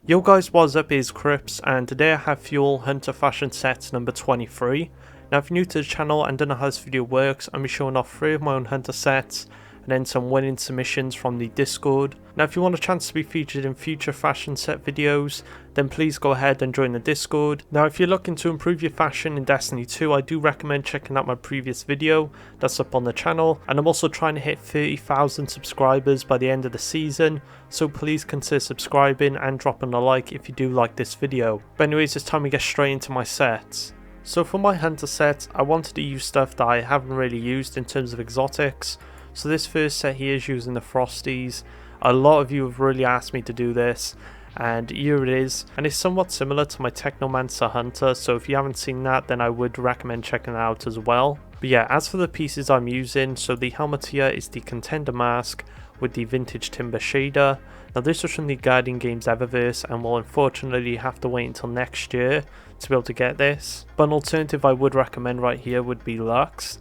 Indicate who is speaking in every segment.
Speaker 1: Yo guys, what's up, is Krypz, and today I have for you all Hunter Fashion Set number 23. Now if you're new to the channel and don't know how this video works, I'm showing off 3 of my own Hunter sets, and then some winning submissions from the Discord. Now if you want a chance to be featured in future fashion set videos, then please go ahead and join the Discord. Now if you're looking to improve your fashion in Destiny 2, I do recommend checking out my previous video that's up on the channel, and I'm also trying to hit 30,000 subscribers by the end of the season, so please consider subscribing and dropping a like if you do like this video. But anyways, it's time we get straight into my sets. So for my Hunter set, I wanted to use stuff that I haven't really used in terms of exotics. So this first set here is using the Frosties. A lot of you have really asked me to do this, and here it is, and it's somewhat similar to my Technomancer Hunter, so if you haven't seen that, then I would recommend checking it out as well. But yeah, as for the pieces I'm using, so the helmet here is the Contender mask with the vintage timber shader. Now this was from the Guardian Games Eververse, and will unfortunately have to wait until next year to be able to get this. But an alternative I would recommend right here would be Lux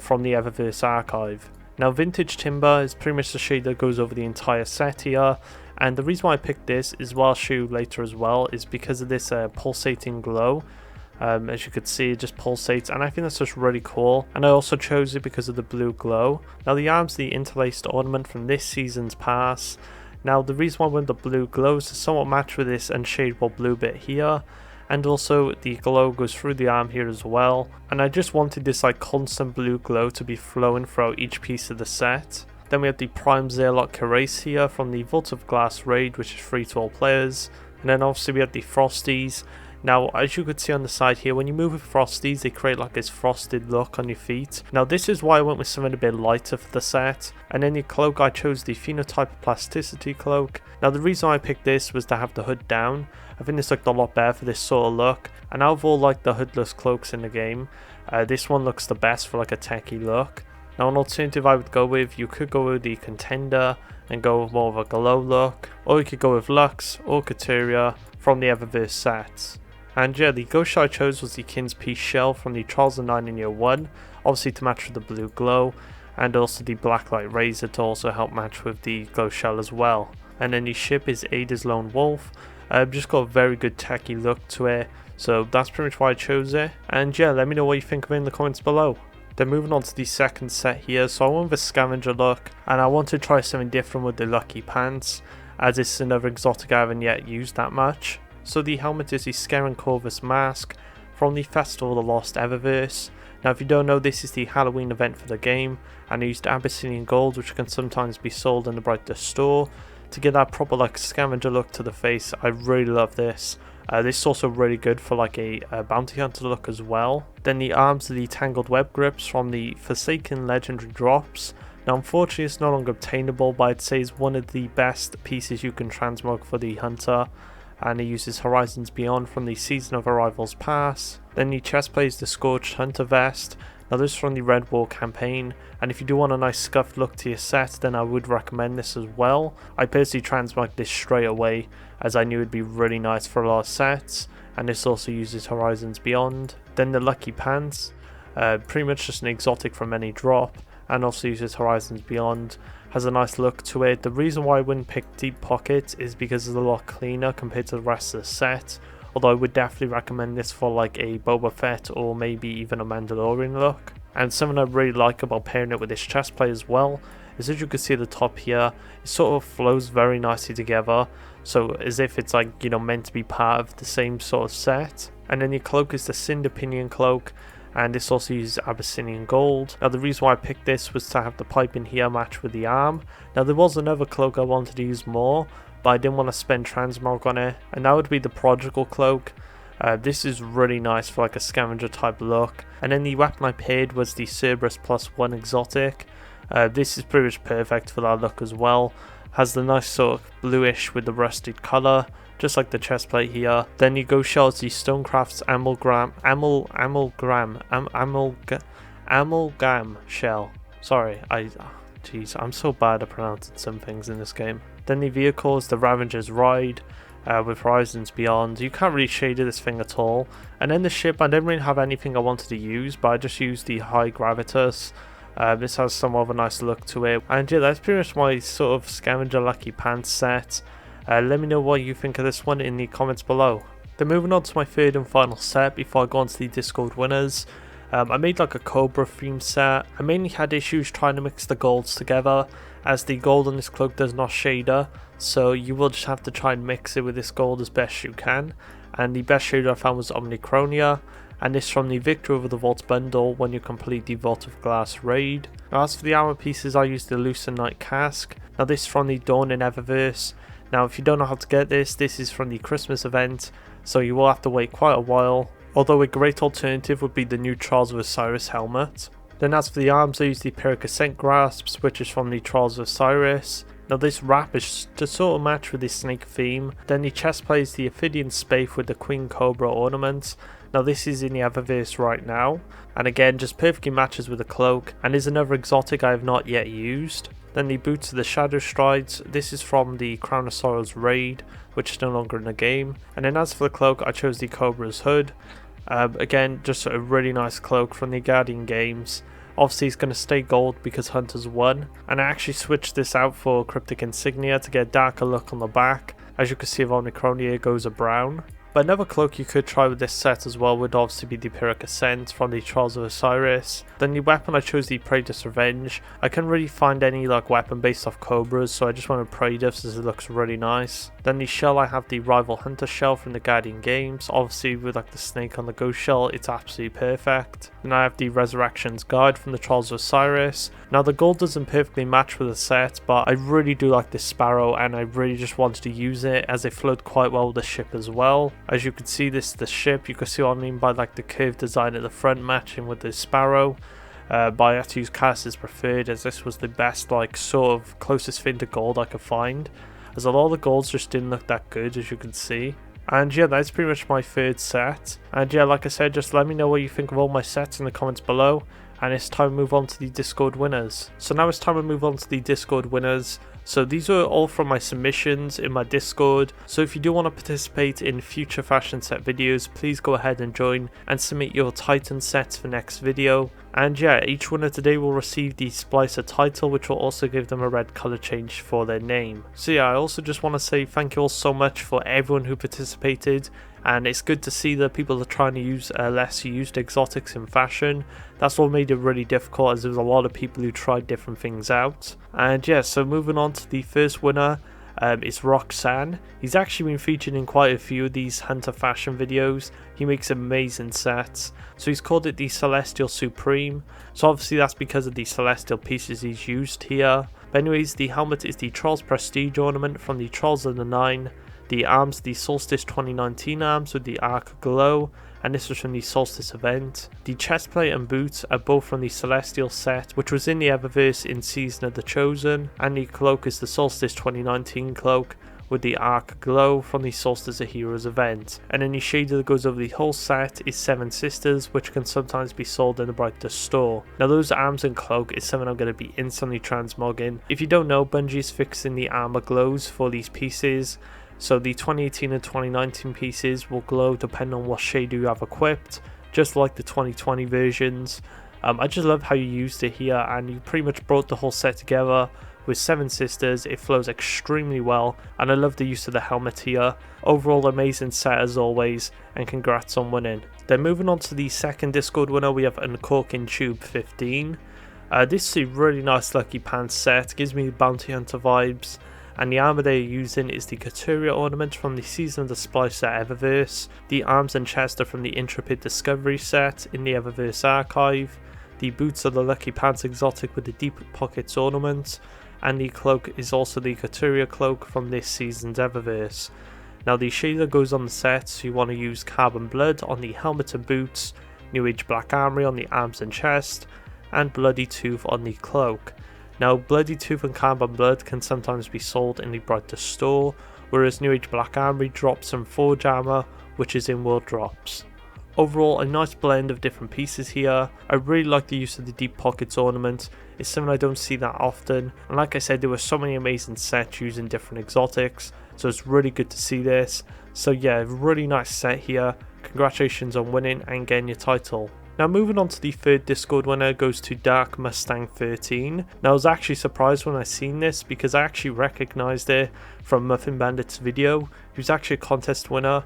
Speaker 1: from the Eververse archive. Now vintage timber is pretty much the shade that goes over the entire set here, and the reason why I picked this is, what I'll show you later as well, is because of this pulsating glow. As you could see, it just pulsates, and I think that's just really cool, and I also chose it because of the blue glow. Now the arm's the interlaced ornament from this season's pass. Now the reason why I went the blue glow is to somewhat match with this unshadable blue bit here, and also the glow goes through the arm here as well, and I just wanted this like constant blue glow to be flowing throughout each piece of the set. Then we have the prime zealot cuirass here from the Vault of Glass raid, which is free to all players, and then obviously we have the Frosties. Now as you could see on the side here, when you move with Frosties they create like this frosted look on your feet. Now this is why I went with something a bit lighter for the set. And then your cloak, I chose the Phenotype plasticity cloak. Now the reason I picked this was to have the hood down. I think this looked a lot better for this sort of look, and out of all like the hoodless cloaks in the game, this one looks the best for like a techie look. Now an alternative I would go with, you could go with the Contender and go with more of a glow look, or you could go with Lux or Kateria from the Eververse sets. And yeah, the ghost shell I chose was the Kin's Peace shell from the Trials of 9 in Year 1, obviously to match with the blue glow, and also the Blacklight Razor to also help match with the ghost shell as well. And then the ship is Ada's Lone Wolf. Just got a very good techie look to it, so that's pretty much why I chose it. And yeah, let me know what you think of it in the comments below. Then moving on to the second set here, so I went with a scavenger look, and I want to try something different with the lucky pants, as it's another exotic I haven't yet used that much. So the helmet is the Skerren Corvus Mask from the Festival of the Lost Eververse. Now if you don't know, this is the Halloween event for the game, and I used Abyssinian gold, which can sometimes be sold in the Brighter store, to get that proper like scavenger look to the face. I really love this. This is also really good for like a bounty hunter look as well. Then the arms are the tangled web grips from the Forsaken legendary drops. Now unfortunately it's no longer obtainable, but I'd say it's one of the best pieces you can transmog for the hunter, and it uses Horizons Beyond from the Season of Arrivals pass. Then the chestplate is the Scorched Hunter vest. Now this is from the Red War campaign, and if you do want a nice scuffed look to your set, then I would recommend this as well. I personally transmogged this straight away, as I knew it would be really nice for a lot of sets, and this also uses Horizons Beyond. Then the Lucky Pants, pretty much just an exotic from any drop, and also uses Horizons Beyond. Has a nice look to it. The reason why I wouldn't pick Deep Pocket is because it's a lot cleaner compared to the rest of the set, although I would definitely recommend this for like a Boba Fett or maybe even a Mandalorian look. And something I really like about pairing it with this chestplate as well is, as you can see at the top here, it sort of flows very nicely together, so as if it's like, you know, meant to be part of the same sort of set. And then your cloak is the Cinder Pinion cloak, and this also uses Abyssinian gold. Now the reason why I picked this was to have the pipe in here match with the arm. Now there was another cloak I wanted to use more, but I didn't want to spend transmog on it, and that would be the Prodigal cloak. This is really nice for like a scavenger type look. And then the weapon I paired was the Cerberus +1 exotic. This is pretty much perfect for that look as well. Has the nice sort of bluish with the rusted colour, just like the chestplate here. Then you go shells the Stonecraft's amalgam shell. Sorry, jeez, I'm so bad at pronouncing some things in this game. Then the vehicle is the Ravager's Ride, with Horizons Beyond. You can't really shade this thing at all. And then the ship, I didn't really have anything I wanted to use, but I just used the High Gravitas. This has some of a nice look to it. And yeah, that's pretty much my sort of scavenger lucky pants set. Let me know what you think of this one in the comments below. Then moving on to my third and final set before I go on to the Discord winners. I made like a Cobra theme set. I mainly had issues trying to mix the golds together, as the gold on this cloak does not shader, so you will just have to try and mix it with this gold as best you can. And the best shader I found was Omnicronia, and this from the Victory Over the Vaults bundle when you complete the Vault of Glass raid. Now, as for the armor pieces, I used the Lucernite Casque. Now this is from the Dawn in Eververse. Now if you don't know how to get this is from the Christmas event, so you will have to wait quite a while. Although a great alternative would be the new Trials of Osiris helmet. Then as for the arms, I used the Pyrrhic Ascent grasps, which is from the Trials of Osiris. Now this wrap is to sort of match with the snake theme. Then the chest plate is the Ophidian Spathe with the Queen Cobra ornament. Now this is in the Eververse right now, and again just perfectly matches with the cloak, and is another exotic I have not yet used. Then the boots are the Shadow Strides. This is from the Crown of Sorrows raid, which is no longer in the game. And then as for the cloak, I chose the Cobra's hood. Again, just a really nice cloak from the Guardian games. Obviously it's going to stay gold because Hunters won, and I actually switched this out for Cryptic Insignia to get a darker look on the back. As you can see, Omnicronia goes a brown. But another cloak you could try with this set as well would obviously be the Pyrrhic Ascent from the Trials of Osiris. Then the weapon, I chose the Praetor's Revenge. I couldn't really find any like weapon based off Cobras, so I just wanted Praetor's as it looks really nice. Then the shell, I have the Rival Hunter shell from the Guardian games. Obviously with like the snake on the ghost shell, it's absolutely perfect. Then I have the Resurrection's Guide from the Trials of Osiris. Now the gold doesn't perfectly match with the set, but I really do like this sparrow, and I really just wanted to use it as it flowed quite well with the ship as well. As you can see, this is the ship. You can see what I mean by like the curved design at the front matching with the sparrow. But I had to use Cass's preferred, as this was the best like sort of closest thing to gold I could find, as a lot of the golds just didn't look that good, as you can see. And yeah, that's pretty much my third set. And yeah, like I said, just let me know what you think of all my sets in the comments below. And it's time to move on to the Discord winners. So now it's time to move on to the Discord winners. So these are all from my submissions in my Discord. So if you do want to participate in future fashion set videos, please go ahead and join and submit your Titan sets for next video. And yeah, each winner today will receive the Splicer title, which will also give them a red color change for their name. So yeah, I also just want to say thank you all so much for everyone who participated. And it's good to see that people are trying to use less used exotics in fashion. That's what made it really difficult, as there was a lot of people who tried different things out. And yeah, so moving on to the first winner, it's Roxanne. He's actually been featured in quite a few of these Hunter fashion videos. He makes amazing sets. So he's called it the Celestial Supreme. So obviously that's because of the celestial pieces he's used here. But anyways, the helmet is the Trials Prestige ornament from the Trials of the Nine. The arms, the Solstice 2019 arms with the Arc Glow, and this was from the Solstice event. The chestplate and boots are both from the Celestial set, which was in the Eververse in Season of the Chosen, and the cloak is the Solstice 2019 cloak with the Arc Glow from the Solstice of Heroes event. And then the shader that goes over the whole set is Seven Sisters, which can sometimes be sold in the Brightest store. Now those arms and cloak is something I'm going to be instantly transmogging. If you don't know, Bungie is fixing the armor glows for these pieces. So the 2018 and 2019 pieces will glow depending on what shader you have equipped, just like the 2020 versions. I just love how you used it here, and you pretty much brought the whole set together with Seven Sisters. It flows extremely well, and I love the use of the helmet here. Overall amazing set as always, and congrats on winning. Then moving on to the second Discord winner, we have Uncorking Tube 15. This is a really nice Lucky Pants set, gives me Bounty Hunter vibes. And the armor they're using is the Couturier ornament from the Season of the Splicer Eververse. The arms and chest are from the Intrepid Discovery set in the Eververse archive. The boots are the Lucky Pants exotic with the Deep Pockets ornament. And the cloak is also the Couturier cloak from this season's Eververse. Now the shader goes on the set, so you want to use Carbon Blood on the helmet and boots, New Age Black Armory on the arms and chest, and Bloody Tooth on the cloak. Now, Bloody Tooth and Carbon Blood can sometimes be sold in the Brightest store, whereas New Age Black Armory drops some Forge Armor, which is in World Drops. Overall, a nice blend of different pieces here. I really like the use of the Deep Pockets ornament. It's something I don't see that often, and like I said, there were so many amazing sets using different exotics, so it's really good to see this. So yeah, really nice set here. Congratulations on winning and getting your title. Now moving on to the third Discord winner goes to Dark Mustang 13. Now I was actually surprised when I seen this because I actually recognised it from Muffin Bandit's video. He was actually a contest winner.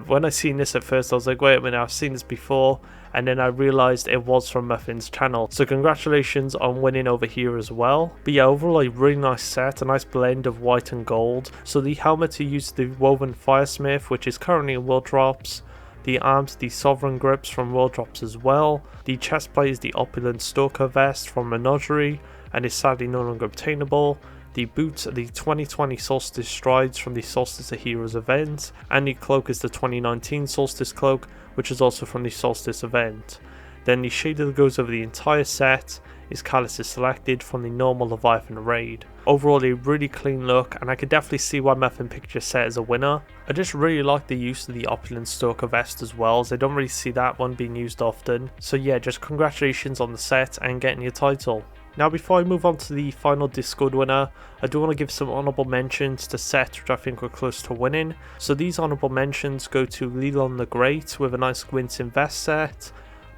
Speaker 1: When I seen this at first I was like, wait a minute, I've seen this before, and then I realised it was from Muffin's channel. So congratulations on winning over here as well. But yeah, overall a really nice set, a nice blend of white and gold. So the helmet he used the woven firesmith, which is currently in world drops. The arms, the sovereign grips from world drops as well. The chestplate is the opulent stalker vest from Menagerie and is sadly no longer obtainable. The boots are the 2020 solstice strides from the Solstice of Heroes event, and the cloak is the 2019 solstice cloak, which is also from the solstice event. Then the shader that goes over the entire set is Callus is selected from the normal Leviathan raid. Overall a really clean look, and I could definitely see why Muffin picked your set as a winner. I just really like the use of the opulent stalker vest as well, as I don't really see that one being used often. So yeah, just congratulations on the set and getting your title. Now before I move on to the final Discord winner, I do want to give some honourable mentions to sets which I think were close to winning. So these honourable mentions go to Leland the Great with a nice Gwynson vest set,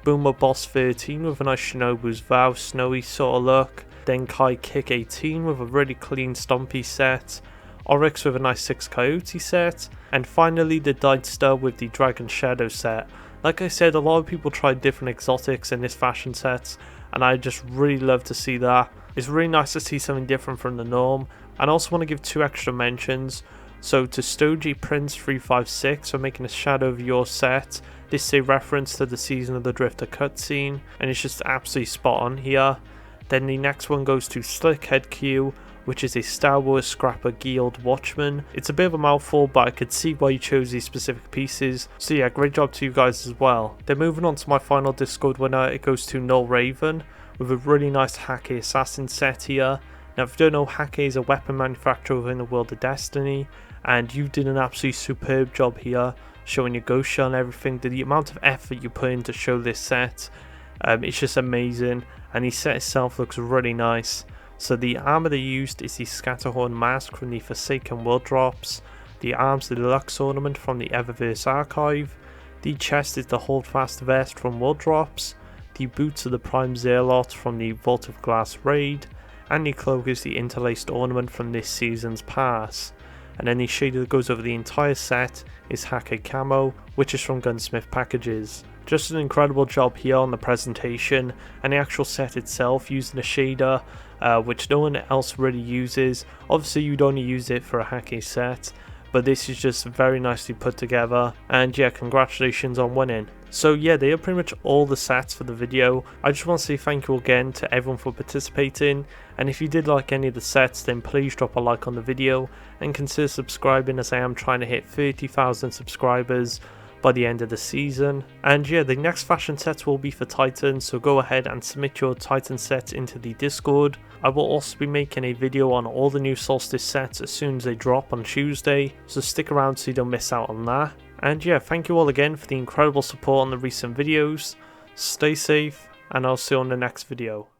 Speaker 1: Boomer Boss 13 with a nice Shinobu's Vow snowy sort of look, then Kai Kick 18 with a really clean Stompy set, Oryx with a nice 6 Coyote set, and finally the Deidster with the Dragon Shadow set. Like I said, a lot of people tried different exotics in this fashion set, and I just really love to see that. It's really nice to see something different from the norm. And I also want to give 2 extra mentions. So to Stogie Prince 356 for making a Shadow of Your set. This is a reference to the Season of the Drifter cutscene, and it's just absolutely spot on here. Then the next one goes to Slickhead Q, which is a Star Wars Scrapper Guild Watchman. It's a bit of a mouthful, but I could see why you chose these specific pieces. So yeah, great job to you guys as well. Then moving on to my final Discord winner, it goes to Null Raven with a really nice Hake Assassin set here. Now if you don't know, Hake is a weapon manufacturer within the world of Destiny, and you did an absolutely superb job here, showing your ghost shell and everything. The amount of effort you put in to show this set, it's just amazing, and the set itself looks really nice. So the armor they used is the Scatterhorn Mask from the Forsaken World drops, the arms the deluxe ornament from the Eververse archive, the chest is the Holdfast vest from World drops, the boots are the Prime Zealot from the Vault of Glass raid, and the cloak is the Interlaced ornament from this season's pass. And then the shader that goes over the entire set is Hake Camo, which is from Gunsmith packages. Just an incredible job here on the presentation, and the actual set itself using a shader which no one else really uses. Obviously you'd only use it for a Hake set, but this is just very nicely put together, and yeah, congratulations on winning. So yeah, they are pretty much all the sets for the video. I just want to say thank you again to everyone for participating, and if you did like any of the sets, then please drop a like on the video and consider subscribing, as I am trying to hit 30,000 subscribers by the end of the season. And yeah, the next fashion sets will be for Titan, so go ahead and submit your Titan sets into the Discord. I will also be making a video on all the new Solstice sets as soon as they drop on Tuesday, so stick around so you don't miss out on that. And yeah, thank you all again for the incredible support on the recent videos. Stay safe, and I'll see you on the next video.